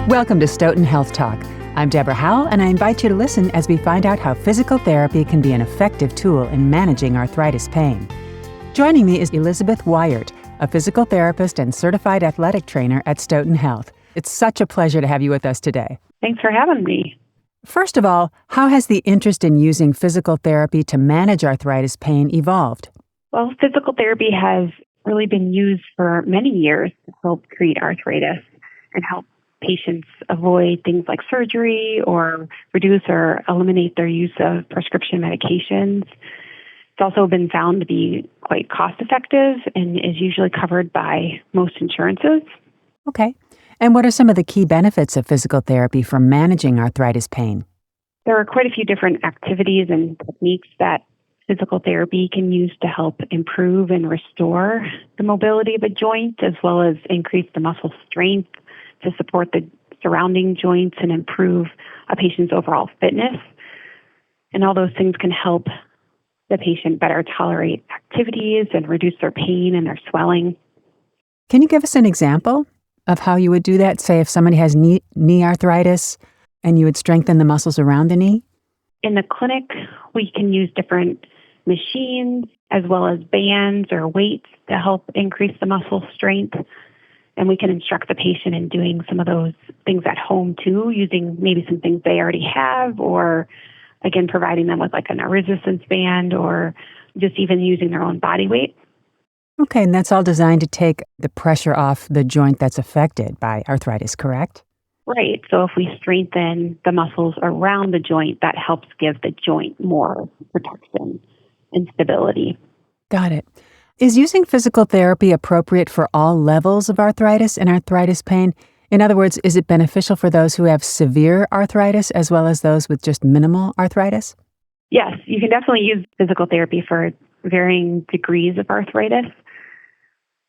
Welcome to Stoughton Health Talk. I'm Deborah Howell, and I invite you to listen as we find out how physical therapy can be an effective tool in managing arthritis pain. Joining me is Elizabeth Wyert, a physical therapist and certified athletic trainer at Stoughton Health. It's such a pleasure to have you with us today. Thanks for having me. First of all, how has the interest in using physical therapy to manage arthritis pain evolved? Well, physical therapy has really been used for many years to help treat arthritis and help patients avoid things like surgery or reduce or eliminate their use of prescription medications. It's also been found to be quite cost effective and is usually covered by most insurances. Okay. And what are some of the key benefits of physical therapy for managing arthritis pain? There are quite a few different activities and techniques that physical therapy can use to help improve and restore the mobility of a joint, as well as increase the muscle strength to support the surrounding joints and improve a patient's overall fitness. And all those things can help the patient better tolerate activities and reduce their pain and their swelling. Can you give us an example of how you would do that? Say if somebody has knee arthritis and you would strengthen the muscles around the knee? In the clinic, we can use different machines as well as bands or weights to help increase the muscle strength. And we can instruct the patient in doing some of those things at home too, using maybe some things they already have, or again, providing them with like a resistance band or just even using their own body weight. Okay, and that's all designed to take the pressure off the joint that's affected by arthritis, correct? Right. So if we strengthen the muscles around the joint, that helps give the joint more protection and stability. Got it. Is using physical therapy appropriate for all levels of arthritis and arthritis pain? In other words, is it beneficial for those who have severe arthritis as well as those with just minimal arthritis? Yes, you can definitely use physical therapy for varying degrees of arthritis.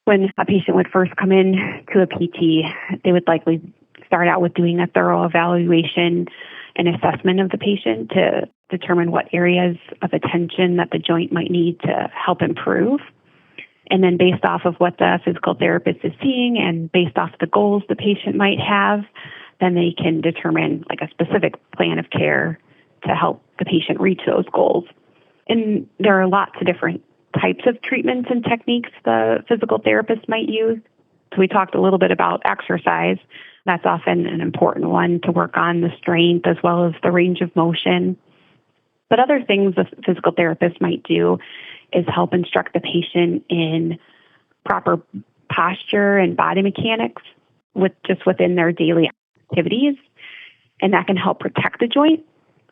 When a patient would first come in to a PT, they would likely start out with doing a thorough evaluation and assessment of the patient to determine what areas of attention that the joint might need to help improve. And then based off of what the physical therapist is seeing and based off the goals the patient might have, then they can determine like a specific plan of care to help the patient reach those goals. And there are lots of different types of treatments and techniques the physical therapist might use. So we talked a little bit about exercise. That's often an important one to work on the strength as well as the range of motion. But other things the physical therapist might do is help instruct the patient in proper posture and body mechanics within their daily activities. And that can help protect the joint.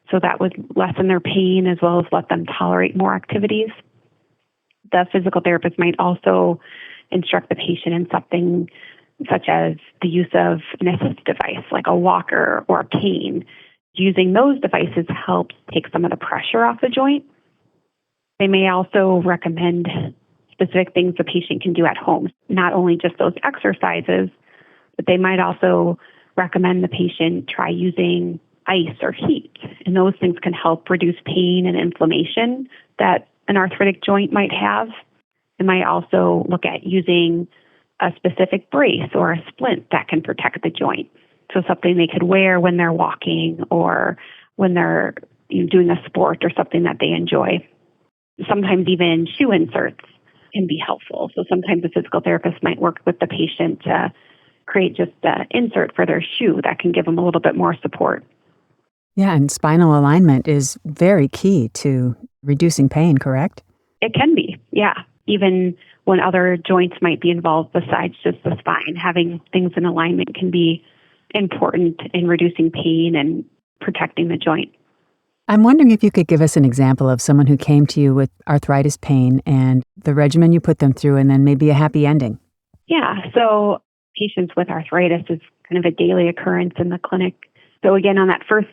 So that would lessen their pain as well as let them tolerate more activities. The physical therapist might also instruct the patient in something such as the use of an assist device like a walker or a cane. Using those devices helps take some of the pressure off the joint. They may also recommend specific things the patient can do at home, not only just those exercises, but they might also recommend the patient try using ice or heat. And those things can help reduce pain and inflammation that an arthritic joint might have. They might also look at using a specific brace or a splint that can protect the joint. So something they could wear when they're walking or when they're doing a sport or something that they enjoy. Sometimes even shoe inserts can be helpful. So sometimes the physical therapist might work with the patient to create just an insert for their shoe that can give them a little bit more support. Yeah, and spinal alignment is very key to reducing pain, correct? It can be, yeah. Even when other joints might be involved besides just the spine, having things in alignment can be important in reducing pain and protecting the joint. I'm wondering if you could give us an example of someone who came to you with arthritis pain and the regimen you put them through and then maybe a happy ending. Yeah, so patients with arthritis is kind of a daily occurrence in the clinic. So again, on that first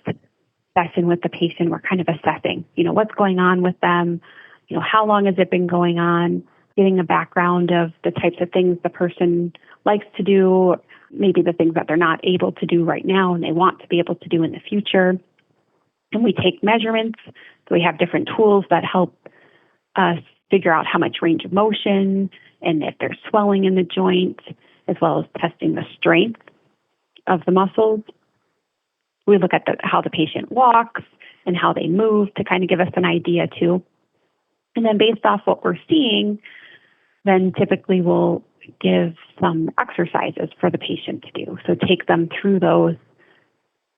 session with the patient, we're kind of assessing, what's going on with them, how long has it been going on, getting a background of the types of things the person likes to do, maybe the things that they're not able to do right now and they want to be able to do in the future. And we take measurements. So we have different tools that help us figure out how much range of motion and if there's swelling in the joint, as well as testing the strength of the muscles. We look at how the patient walks and how they move to kind of give us an idea too. And then based off what we're seeing, then typically we'll give some exercises for the patient to do. So take them through those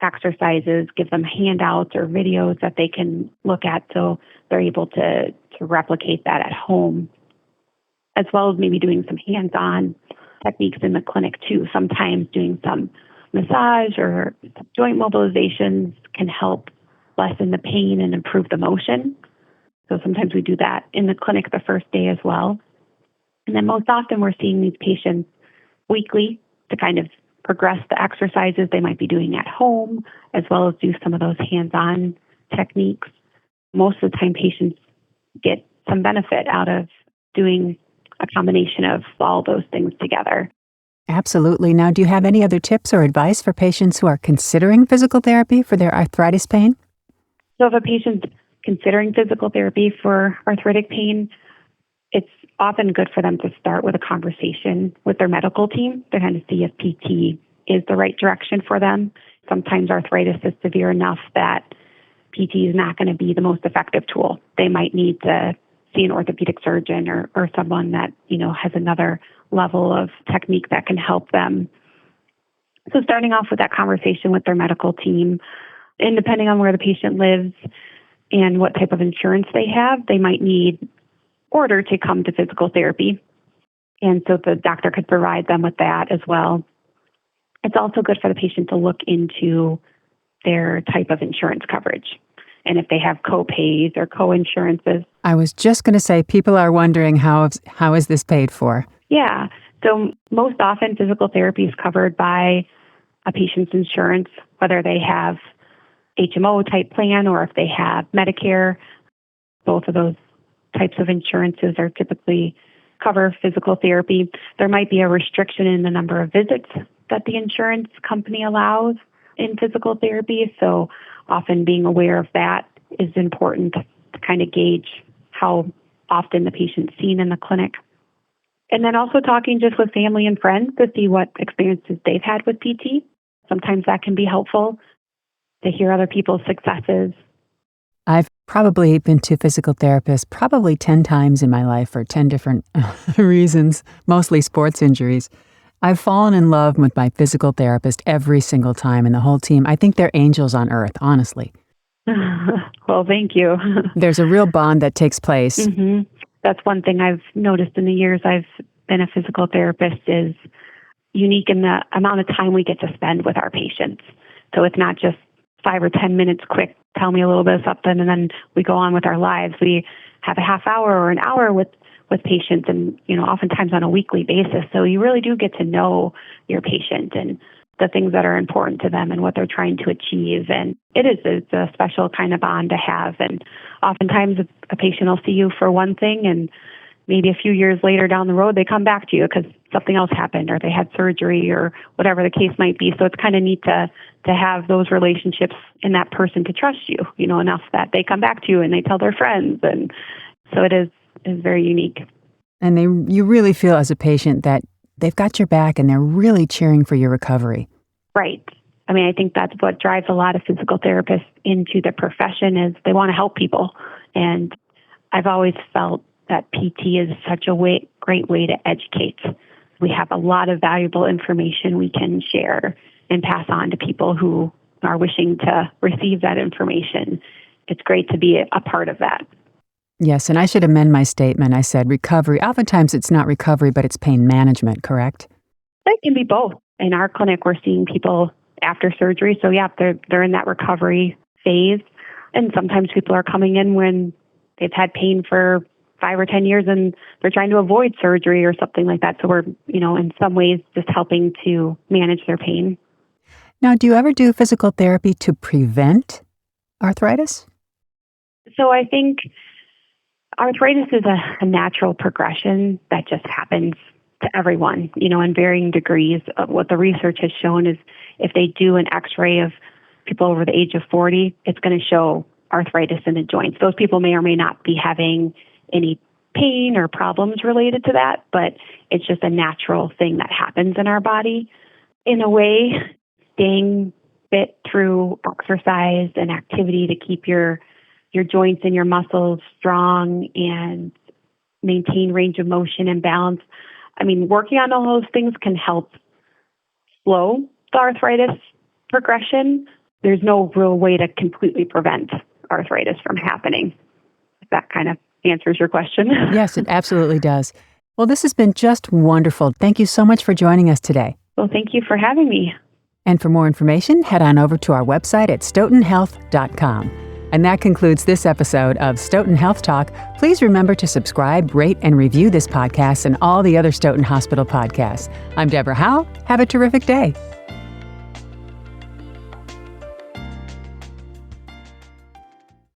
exercises, give them handouts or videos that they can look at so they're able to replicate that at home, as well as maybe doing some hands-on techniques in the clinic too. Sometimes doing some massage or some joint mobilizations can help lessen the pain and improve the motion. So sometimes we do that in the clinic the first day as well. And then most often we're seeing these patients weekly to kind of progress the exercises they might be doing at home, as well as do some of those hands-on techniques. Most of the time patients get some benefit out of doing a combination of all those things together. Absolutely. Now, do you have any other tips or advice for patients who are considering physical therapy for their arthritis pain? So if a patient's considering physical therapy for arthritic pain, it's often good for them to start with a conversation with their medical team to kind of see if PT is the right direction for them. Sometimes arthritis is severe enough that PT is not going to be the most effective tool. They might need to see an orthopedic surgeon or someone that, has another level of technique that can help them. So starting off with that conversation with their medical team, and depending on where the patient lives and what type of insurance they have, they might need order to come to physical therapy. And so the doctor could provide them with that as well. It's also good for the patient to look into their type of insurance coverage and if they have co-pays or co-insurances. I was just going to say, people are wondering how is this paid for? Yeah. So most often physical therapy is covered by a patient's insurance, whether they have HMO type plan or if they have Medicare. Both of those types of insurances are typically cover physical therapy. There might be a restriction in the number of visits that the insurance company allows in physical therapy. So often being aware of that is important to kind of gauge how often the patient's seen in the clinic. And then also talking just with family and friends to see what experiences they've had with PT. Sometimes that can be helpful to hear other people's successes. I've probably been to physical therapists probably 10 times in my life for 10 different reasons, mostly sports injuries. I've fallen in love with my physical therapist every single time, and the whole team. I think they're angels on earth, honestly. Well, thank you. There's a real bond that takes place. Mm-hmm. That's one thing I've noticed in the years I've been a physical therapist is unique in the amount of time we get to spend with our patients. So it's not just 5 or 10 minutes quick, tell me a little bit of something, and then we go on with our lives. We have a half hour or an hour with patients and, oftentimes on a weekly basis. So you really do get to know your patient and the things that are important to them and what they're trying to achieve. And it's a special kind of bond to have. And oftentimes a patient will see you for one thing and maybe a few years later down the road, they come back to you because something else happened or they had surgery or whatever the case might be. So it's kind of neat to have those relationships and that person to trust you, enough that they come back to you and they tell their friends. And so it is very unique. And you really feel as a patient that they've got your back and they're really cheering for your recovery. Right. I mean, I think that's what drives a lot of physical therapists into the profession is they want to help people. And I've always felt that PT is such a great way to educate. We have a lot of valuable information we can share and pass on to people who are wishing to receive that information. It's great to be a part of that. Yes, and I should amend my statement. I said recovery. Oftentimes it's not recovery, but it's pain management, correct? It can be both. In our clinic, we're seeing people after surgery. So yeah, they're in that recovery phase. And sometimes people are coming in when they've had pain for 5 or 10 years and they're trying to avoid surgery or something like that. So we're, in some ways just helping to manage their pain. Now, do you ever do physical therapy to prevent arthritis? So I think arthritis is a natural progression that just happens to everyone, in varying degrees. What the research has shown is if they do an x-ray of people over the age of 40, it's going to show arthritis in the joints. Those people may or may not be having any pain or problems related to that, but it's just a natural thing that happens in our body. In a way, staying fit through exercise and activity to keep your joints and your muscles strong and maintain range of motion and balance. I mean, working on all those things can help slow the arthritis progression. There's no real way to completely prevent arthritis from happening. If that kind of answers your question. Yes, it absolutely does. Well, this has been just wonderful. Thank you so much for joining us today. Well, thank you for having me. And for more information, head on over to our website at stoughtonhealth.com. And that concludes this episode of Stoughton Health Talk. Please remember to subscribe, rate, and review this podcast and all the other Stoughton Hospital podcasts. I'm Deborah Howe. Have a terrific day.